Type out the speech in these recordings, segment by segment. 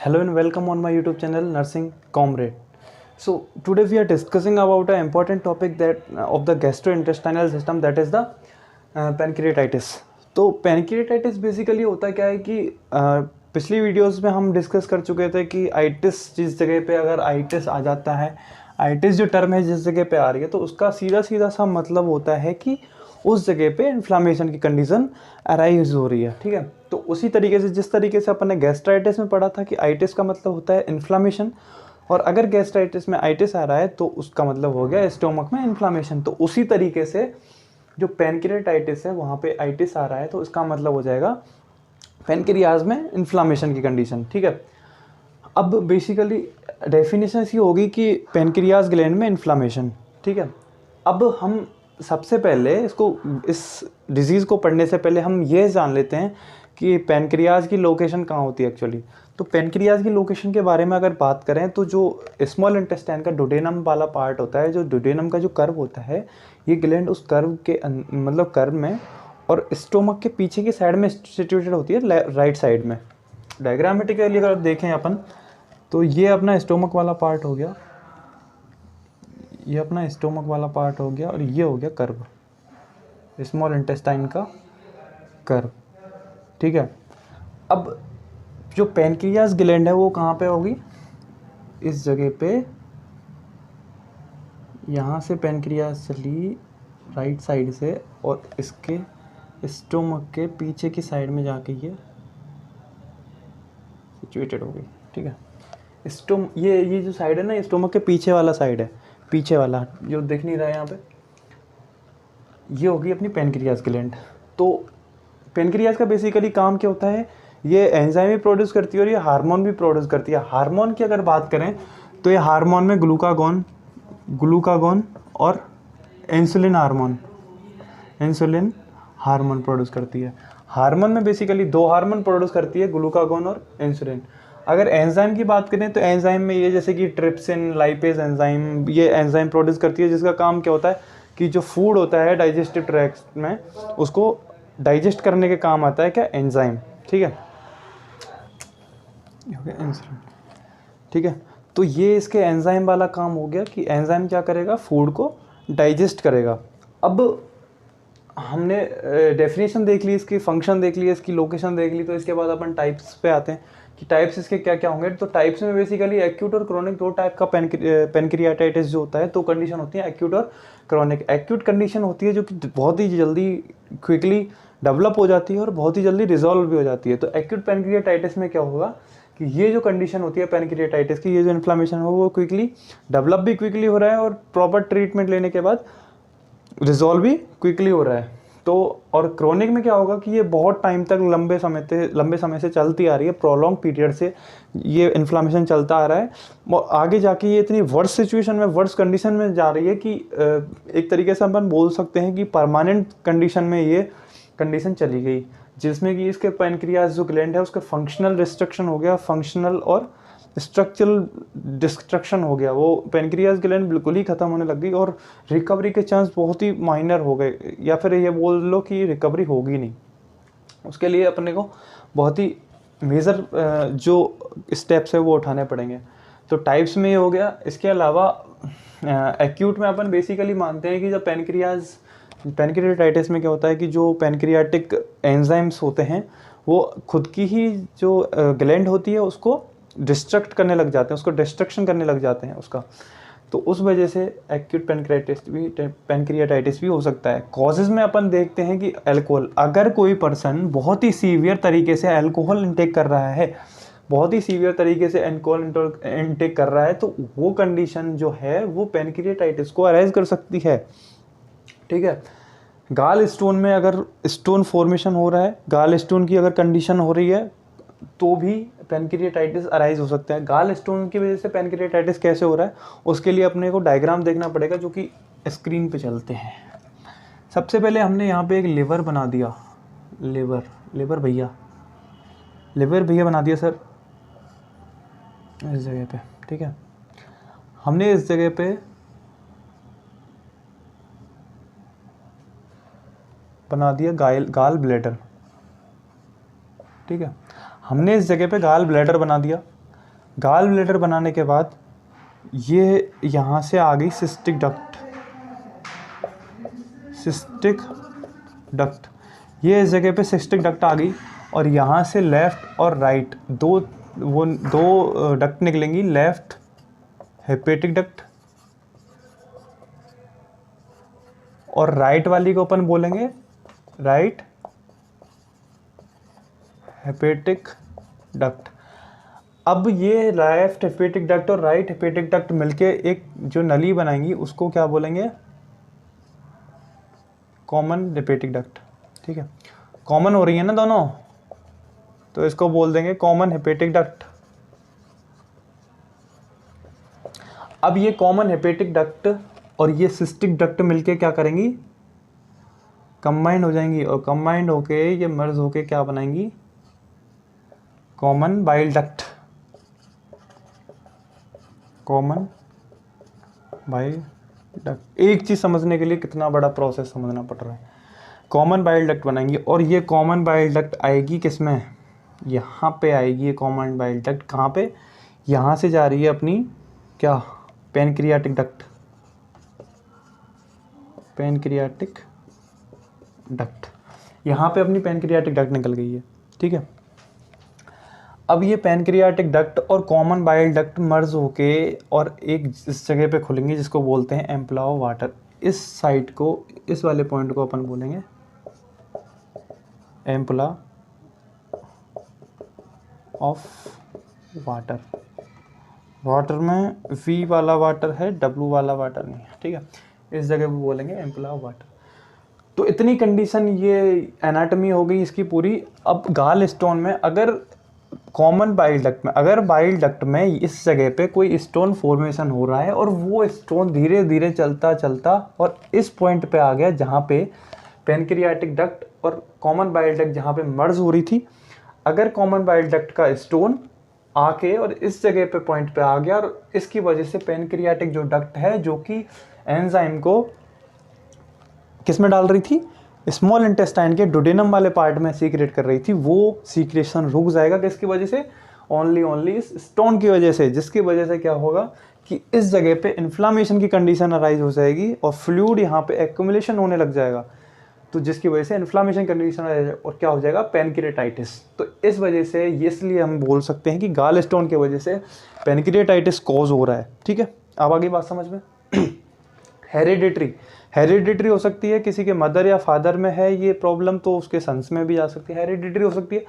Hello and welcome on my YouTube channel Nursing Comrade. So today we are discussing about an important topic that of the gastrointestinal system, that is the pancreatitis. तो pancreatitis basically होता क्या है कि पिछली videos में हम discuss कर चुके थे कि आइटिस जिस जगह पे अगर आइटिस आ जाता है, आइटिस जो टर्म है जिस जगह पे आ रही है, तो उसका सीधा सीधा सा मतलब होता है कि उस जगह पे इन्फ्लामेशन की कंडीशन अराइज हो रही है। ठीक है, तो उसी तरीके से जिस तरीके से अपन ने गैस्ट्राइटिस में पढ़ा था कि आइटिस का मतलब होता है इन्फ्लामेशन, और अगर गैस्ट्राइटिस में आइटिस आ रहा है तो उसका मतलब हो गया स्टोमक में इन्फ्लामेशन। तो उसी तरीके से जो पैनक्रियाटाइटिस है वहाँ पे आइटिस आ रहा है तो इसका मतलब हो जाएगा पैनक्रियाज में इन्फ्लामेशन की कंडीशन। ठीक है, अब बेसिकली डेफिनेशन ऐसी होगी कि पैनक्रियाज ग्लैंड में इन्फ्लामेशन। ठीक है, अब हम सबसे पहले इस डिजीज़ को पढ़ने से पहले हम ये जान लेते हैं कि पैनक्रियाज की लोकेशन कहाँ होती है एक्चुअली। तो पैनक्रियाज की लोकेशन के बारे में अगर बात करें तो जो स्मॉल इंटेस्टाइन का डुडेनम वाला पार्ट होता है, जो डुडेनम का जो कर्व होता है, ये ग्लैंड उस कर्व के मतलब कर्व में और स्टोमक के पीछे की साइड में सिचुएटेड होती है, राइट साइड में। डायग्रामेटिकली अगर देखें अपन तो ये अपना स्टोमक वाला पार्ट हो गया, ये अपना स्टोमक वाला पार्ट हो गया, और ये हो गया कर्व, स्मॉल इंटेस्टाइन का कर्व। ठीक है, अब जो पैनक्रियाज ग्लैंड है वो कहाँ पे होगी, इस जगह पे। यहाँ से पैनक्रियाज चली राइट साइड से और इसके स्टोमक के पीछे की साइड में जाके ये सिचुएटेड हो गई। ठीक है, ये जो साइड है ना, स्टोमक के पीछे वाला साइड है, पीछे वाला जो दिख नहीं रहा है यहाँ पे, ये होगी अपनी पैनक्रियाज ग्लैंड। तो पैनक्रियाज का बेसिकली काम क्या होता है, ये एंजाइम भी प्रोड्यूस करती है और ये हार्मोन भी प्रोड्यूस करती है। हार्मोन की अगर बात करें तो ये हार्मोन में ग्लूकागॉन और इंसुलिन हार्मोन प्रोड्यूस करती है। हार्मोन में बेसिकली दो हार्मोन प्रोड्यूस करती है, ग्लूकागॉन और इंसुलिन। अगर एंजाइम की बात करें तो एंजाइम में ये जैसे कि ट्रिप्सिन, लाइपेज एंजाइम, ये एंजाइम प्रोड्यूस करती है, जिसका काम क्या होता है कि जो फूड होता है डाइजेस्टिव ट्रैक्ट में, उसको डाइजेस्ट करने के काम आता है क्या, एंजाइम। ठीक है, इंसुलिन। ठीक है, तो ये इसके एंजाइम वाला काम हो गया कि एंजाइम क्या करेगा, फूड को डाइजेस्ट करेगा। अब हमने डेफिनेशन देख ली, इसकी फंक्शन देख ली, इसकी लोकेशन देख ली, तो इसके बाद अपन टाइप्स पे आते हैं कि टाइप्स इसके क्या क्या होंगे। तो टाइप्स में बेसिकली एक्यूट और क्रोनिक दो टाइप का पैनक्रियाटाइटिस जो होता है, तो कंडीशन होती है एक्यूट और क्रोनिक। एक्यूट कंडीशन होती है जो कि बहुत ही जल्दी क्विकली डेवलप हो जाती है और बहुत ही जल्दी रिजॉल्व भी हो जाती है। तो एक्यूट पैनक्रियाटाइटिस में क्या होगा कि ये जो कंडीशन होती है पैनक्रियाटाइटिस की, ये जो इन्फ्लामेशन हो वो क्विकली डेवलप भी क्विकली हो रहा है और प्रॉपर ट्रीटमेंट लेने के बाद रिजॉल्व भी क्विकली हो रहा है। तो और क्रोनिक में क्या होगा कि ये बहुत टाइम तक लंबे समय से चलती आ रही है, प्रोलॉन्ग पीरियड से ये इन्फ्लामेशन चलता आ रहा है और आगे जाके ये इतनी वर्स सिचुएशन में, वर्स कंडीशन में जा रही है कि एक तरीके से अपन बोल सकते हैं कि परमानेंट कंडीशन में ये कंडीशन चली गई, जिसमें कि इसके पैनक्रियाज जो ग्लैंड है उसका फंक्शनल रिस्ट्रिक्शन हो गया, फंक्शनल और स्ट्रक्चरल डिस्ट्रक्शन हो गया। वो पैनक्रियाज ग्लैंड बिल्कुल ही ख़त्म होने लग गई और रिकवरी के चांस बहुत ही माइनर हो गए, या फिर ये बोल लो कि रिकवरी होगी नहीं। उसके लिए अपने को बहुत ही मेजर जो स्टेप्स है वो उठाने पड़ेंगे। तो टाइप्स में ये हो गया। इसके अलावा एक्यूट में अपन बेसिकली मानते हैं कि जब पैनक्रियाटाइटिस में क्या होता है कि जो पैनक्रियाटिक एंजाइम्स होते हैं वो खुद की ही जो ग्लैंड होती है उसको डिस्ट्रक्ट करने लग जाते हैं, उसको डिस्ट्रक्शन करने लग जाते हैं उसका। तो उस वजह से एक्यूट पैनक्रियाटाइटिस भी हो सकता है। कॉजेज़ में अपन देखते हैं कि अल्कोहल, अगर कोई पर्सन बहुत ही सीवियर तरीके से अल्कोहल इंटेक कर रहा है, बहुत ही सीवियर तरीके से अल्कोहल इंटेक कर रहा है, तो वो कंडीशन जो है वो पैनक्रियाटाइटिस को अराइज कर सकती है। ठीक है, गाल स्टोन में अगर स्टोन फॉर्मेशन हो रहा है, गाल स्टोन की अगर कंडीशन हो रही है तो भी पैनक्रियाटाइटिस अराइज हो सकता है। गाल स्टोन की वजह से पैनक्रियाटाइटिस कैसे हो रहा है उसके लिए अपने को डायग्राम देखना पड़ेगा, जो कि स्क्रीन पे चलते हैं। सबसे पहले हमने यहाँ पे एक लिवर बना दिया, लिवर भैया बना दिया सर इस जगह पे। ठीक है, हमने इस जगह पे बना दिया गाल ब्लैडर। ठीक है, हमने इस जगह पे गाल ब्लैडर बना दिया। गाल ब्लैडर बनाने के बाद ये यहाँ से आ गई सिस्टिक डक्ट, सिस्टिक डक्ट, ये इस जगह पे सिस्टिक डक्ट आ गई और यहाँ से लेफ़्ट और राइट दो डक्ट निकलेंगी। लेफ़्ट हेपेटिक डक्ट और राइट वाली को अपन बोलेंगे राइट हेपेटिक डक्ट। अब ये लेफ्ट हेपेटिक डक्ट और राइट हेपेटिक डक्ट मिलके एक जो नली बनाएंगी उसको क्या बोलेंगे? Common hepatic duct. ठीक है, कॉमन हो रही है ना दोनों, तो इसको बोल देंगे कॉमन हेपेटिक डक्ट। अब ये कॉमन हेपेटिक डक्ट और ये सिस्टिक डक्ट मिलके क्या करेंगी? कंबाइंड हो जाएंगी और कंबाइंड होके ये मर्ज होके क्या बनाएंगी? Common bile duct. Common bile duct, एक चीज़ समझने के लिए कितना बड़ा प्रोसेस समझना पड़ रहा है। कॉमन बाइल डक्ट बनाएंगे और ये कॉमन बाइल डक्ट आएगी किसमें? यहाँ पे आएगी ये कॉमन बाइल डक्ट। कहाँ पे? यहाँ से जा रही है अपनी क्या? Pancreatic duct, pancreatic duct. यहाँ पे अपनी पैनक्रियाटिक डक्ट निकल गई है। ठीक है, अब ये पैनक्रियाटिक डक्ट और कॉमन बाइल डक्ट मर्ज होके और एक इस जगह पे खुलेंगे जिसको बोलते हैं एम्पुला ऑफ वाटर। इस साइड को, इस वाले पॉइंट को अपन बोलेंगे एम्पुला ऑफ वाटर। वाटर में V वाला वाटर है, W वाला वाटर नहीं है। ठीक है, इस जगह पे बोलेंगे एम्पुला ऑफ वाटर। तो इतनी कंडीशन, ये एनाटॉमी हो गई इसकी पूरी। अब गाल स्टोन में अगर कॉमन बाइल डक्ट में, अगर बाइल डक्ट में इस जगह पे कोई स्टोन फॉर्मेशन हो रहा है और वो स्टोन धीरे धीरे चलता चलता और इस पॉइंट पे आ गया जहाँ पे पैनक्रियाटिक डक्ट और कॉमन बाइल डक्ट जहाँ पे मर्ज हो रही थी, अगर कॉमन बाइल डक्ट का स्टोन आके और इस जगह पे पॉइंट पे आ गया और इसकी वजह से पैनक्रियाटिक जो डक्ट है जो कि एंजाइम को किस में डाल रही थी? स्मॉल इंटेस्टाइन के डुडेनम वाले पार्ट में सीक्रेट कर रही थी, वो सीक्रेशन रुक जाएगा। किसकी वजह से? ओनली इस स्टोन की वजह से, जिसकी वजह से क्या होगा कि इस जगह पे इन्फ्लामेशन की कंडीशन अराइज हो जाएगी और फ्लूइड यहाँ पे एक्यूमुलेशन होने लग जाएगा, तो जिसकी वजह से इन्फ्लामेशन कंडीशन और क्या हो जाएगा? पैनक्रियाटाइटिस। तो इस वजह से, इसलिए हम बोल सकते हैं कि गाल स्टोन की वजह से पैनक्रियाटाइटिस कॉज हो रहा है। ठीक है, अब आगे बात समझ में। हेरिडिटरी हो सकती है, किसी के मदर या फादर में है ये प्रॉब्लम तो उसके सन्स में भी आ सकती है। हेरिडिटरी हो सकती है।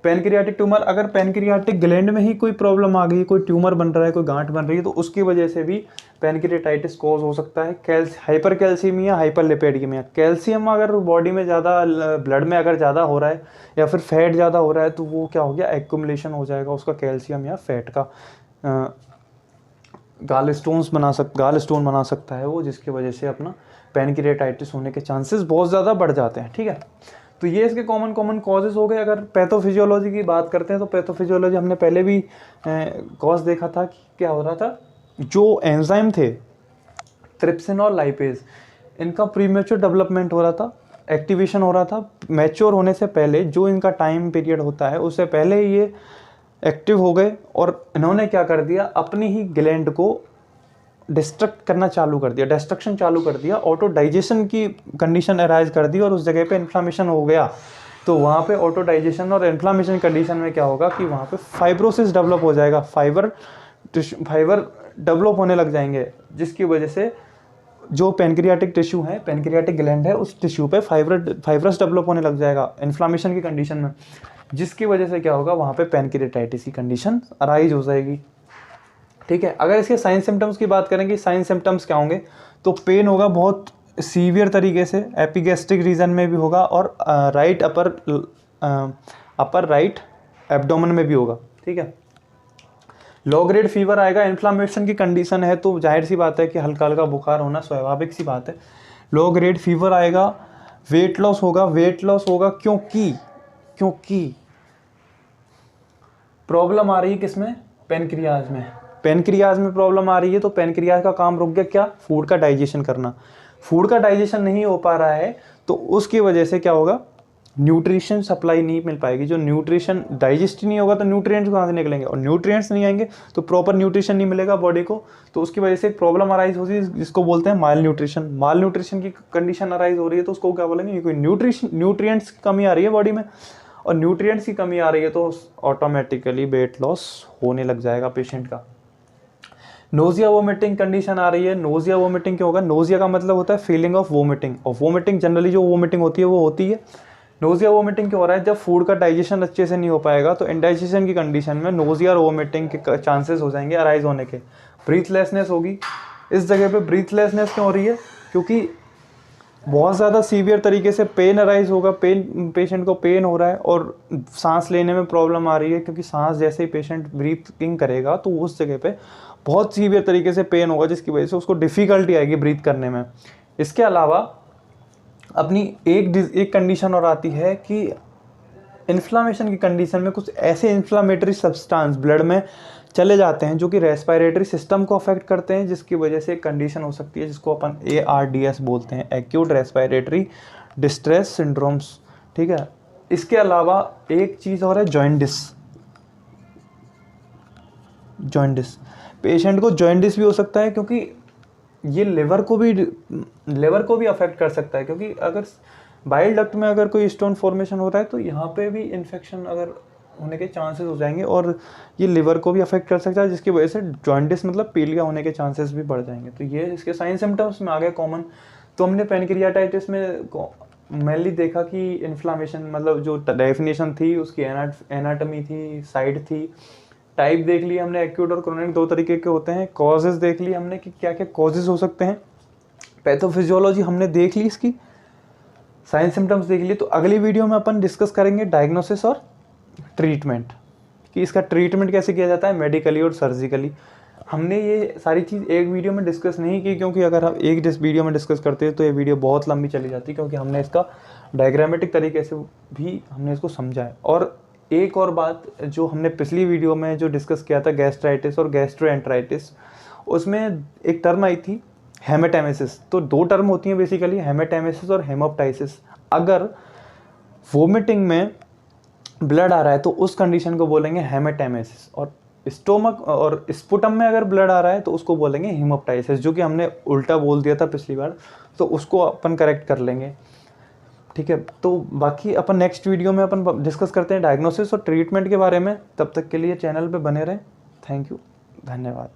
पैनक्रियाटिक ट्यूमर, अगर पैनक्रियाटिक ग्लैंड में ही कोई प्रॉब्लम आ गई, कोई ट्यूमर बन रहा है, कोई गांठ बन रही है, तो उसकी वजह से भी पैनक्रियाटाइटिस कॉज हो सकता है। हाइपर कैल्सीमिया, हाइपरलिपिडेमिया, कैल्शियम अगर बॉडी में ज़्यादा, ब्लड में अगर ज़्यादा हो रहा है या फिर फैट ज़्यादा हो रहा है तो वो क्या हो गया? एक्यूमुलेशन हो जाएगा उसका कैल्शियम या फैट का। गाल स्टोन बना सकता है वो, जिसकी वजह से अपना पैनक्रियाटाइटिस होने के चांसेस बहुत ज़्यादा बढ़ जाते हैं। ठीक है, तो ये इसके कॉमन कॉजेज़ हो गए। अगर पैथोफिजियोलॉजी की बात करते हैं तो पैथोफिजियोलॉजी हमने पहले भी कॉज देखा था कि क्या हो रहा था। जो एंजाइम थे ट्रिप्सिन और लाइपेज, इनका प्रीमेच्योर डेवलपमेंट हो रहा था, एक्टिवेशन हो रहा था। मैच्योर होने से पहले जो इनका टाइम पीरियड होता है उससे पहले ये एक्टिव हो गए और इन्होंने क्या कर दिया? अपनी ही ग्लैंड को डिस्ट्रक्ट करना चालू कर दिया, डिस्ट्रक्शन चालू कर दिया, ऑटो डाइजेशन की कंडीशन अराइज कर दी और उस जगह पे इन्फ्लामेशन हो गया। तो वहाँ पे ऑटो डाइजेशन और इन्फ्लामेशन कंडीशन में क्या होगा कि वहाँ पे फाइब्रोसिस डेवलप हो जाएगा, फाइबर डेवलप होने लग जाएंगे, जिसकी वजह से जो पैनक्रियाटिक टिश्यू है, पैनक्रियाटिक ग्लैंड है, उस टिश्यू पे फाइब्रस डेवलप होने लग जाएगा इन्फ्लामेशन की कंडीशन में, जिसकी वजह से क्या होगा? वहाँ पे पैनक्रियाटाइटिस की कंडीशन अराइज हो जाएगी। ठीक है, अगर इसके साइन सिम्टम्स की बात करेंगे, साइन सिम्टम्स क्या होंगे? तो पेन होगा बहुत सीवियर तरीके से, एपिगैस्ट्रिक रीजन में भी होगा और राइट अपर राइट एब्डोमेन में भी होगा। ठीक है, लो ग्रेड फीवर आएगा, इन्फ्लामेशन की कंडीशन है तो जाहिर सी बात है कि हल्का हल्का बुखार होना स्वाभाविक सी बात है। लो ग्रेड फीवर आएगा, वेट लॉस होगा क्योंकि प्रॉब्लम आ रही है किसमें? पैनक्रियाज में प्रॉब्लम आ रही है, तो पैनक्रियाज का काम रुक गया। क्या? फूड का डाइजेशन करना। फूड का डाइजेशन नहीं हो पा रहा है तो उसकी वजह से क्या होगा? न्यूट्रिशन सप्लाई नहीं मिल पाएगी। जो न्यूट्रिशन डाइजेस्ट ही नहीं होगा तो न्यूट्रिएंट्स कहाँ से निकलेंगे, और न्यूट्रिएंट्स नहीं आएंगे तो प्रॉपर न्यूट्रिशन नहीं मिलेगा बॉडी को, तो उसकी वजह से एक प्रॉब्लम अराइज होती है जिसको बोलते हैं माल न्यूट्रिशन। माल न्यूट्रिशन की कंडीशन अराइज हो रही है तो उसको क्या बोलेंगे, कोई न्यूट्रिएंट्स की कमी आ रही है बॉडी में, और न्यूट्रिएंट्स की कमी आ रही है तो ऑटोमेटिकली वेट लॉस होने लग जाएगा पेशेंट का। नोजिया वोमिटिंग कंडीशन आ रही है। नोजिया वोमिटिंग क्या होगा, नोजिया का मतलब होता है फीलिंग ऑफ वोमिटिंग, और वोमिटिंग जनरली जो वोमिटिंग होती है वो होती है। नोजिया वोमिटिंग क्यों हो रहा है, जब फूड का डाइजेशन अच्छे से नहीं हो पाएगा तो इंडाइजेशन की कंडीशन में नोजिया और वोमिटिंग के चांसेस हो जाएंगे अराइज होने के। ब्रीथलेसनेस होगी, इस जगह पे ब्रीथलेसनेस क्यों हो रही है, क्योंकि बहुत ज़्यादा सीवियर तरीके से पेन अराइज होगा, पेशेंट को पेन हो रहा है और सांस लेने में प्रॉब्लम आ रही है, क्योंकि सांस जैसे ही पेशेंट ब्रीथिंग करेगा तो उस जगह पे बहुत सीवियर तरीके से पेन होगा, जिसकी वजह से उसको डिफ़िकल्टी आएगी ब्रीथ करने में। इसके अलावा अपनी एक कंडीशन और आती है कि इन्फ्लामेशन की कंडीशन में कुछ ऐसे इन्फ्लामेटरी सब्सटेंस ब्लड में चले जाते हैं जो कि रेस्पिरेटरी सिस्टम को अफेक्ट करते हैं, जिसकी वजह से एक कंडीशन हो सकती है जिसको अपन ARDS बोलते हैं, एक्यूट रेस्पिरेटरी डिस्ट्रेस सिंड्रोम्स। ठीक है, इसके अलावा एक चीज़ और है जॉइंडिस। पेशेंट को जॉइंडिस भी हो सकता है, क्योंकि ये लिवर को भी अफेक्ट कर सकता है, क्योंकि अगर बाइल डक्ट में अगर कोई स्टोन फॉर्मेशन हो रहा है तो यहाँ पे भी इन्फेक्शन अगर होने के चांसेस हो जाएंगे, और ये लिवर को भी अफेक्ट कर सकता है, जिसकी वजह से जॉइंडिस मतलब पीलिया होने के चांसेस भी बढ़ जाएंगे। तो ये इसके साइन सिम्टम्स में आ गए कॉमन। तो हमने पैनक्रियाटाइटिस में मेनली देखा कि इन्फ्लामेशन, मतलब जो डेफिनेशन थी उसकी एनाटमी थी, साइड थी, टाइप देख लिया हमने, एक्यूट और क्रोनिक दो तरीके के होते हैं, कॉजेज देख ली हमने कि क्या क्या कॉजेज हो सकते हैं, पैथोफिजियोलॉजी हमने देख ली, इसकी साइन सिम्टम्स देख लिए। तो अगली वीडियो में अपन डिस्कस करेंगे डायग्नोसिस और ट्रीटमेंट, कि इसका ट्रीटमेंट कैसे किया जाता है मेडिकली और सर्जिकली। हमने ये सारी चीज़ एक वीडियो में डिस्कस नहीं की, क्योंकि अगर हम एक वीडियो में डिस्कस करते हैं तो ये वीडियो बहुत लंबी चली जाती, क्योंकि हमने इसका डायग्रामेटिक तरीके से भी हमने इसको समझा है। और एक और बात जो हमने पिछली वीडियो में जो डिस्कस किया था गैस्ट्राइटिस और गैस्ट्रोएंटराइटिस, उसमें एक टर्म आई थी हेमेटेमेसिस। तो दो टर्म होती हैं बेसिकली, हेमेटेमेसिस और हेमोप्टाइसिस। अगर वोमिटिंग में ब्लड आ रहा है तो उस कंडीशन को बोलेंगे हेमेटेमेसिस, और स्टोमक और स्पुटम में अगर ब्लड आ रहा है तो उसको बोलेंगे हेमोप्टाइसिस, जो कि हमने उल्टा बोल दिया था पिछली बार, तो उसको अपन करेक्ट कर लेंगे। ठीक है, तो बाकी अपन नेक्स्ट वीडियो में अपन डिस्कस करते हैं डायग्नोसिस और ट्रीटमेंट के बारे में। तब तक के लिए चैनल पे बने रहें। थैंक यू, धन्यवाद।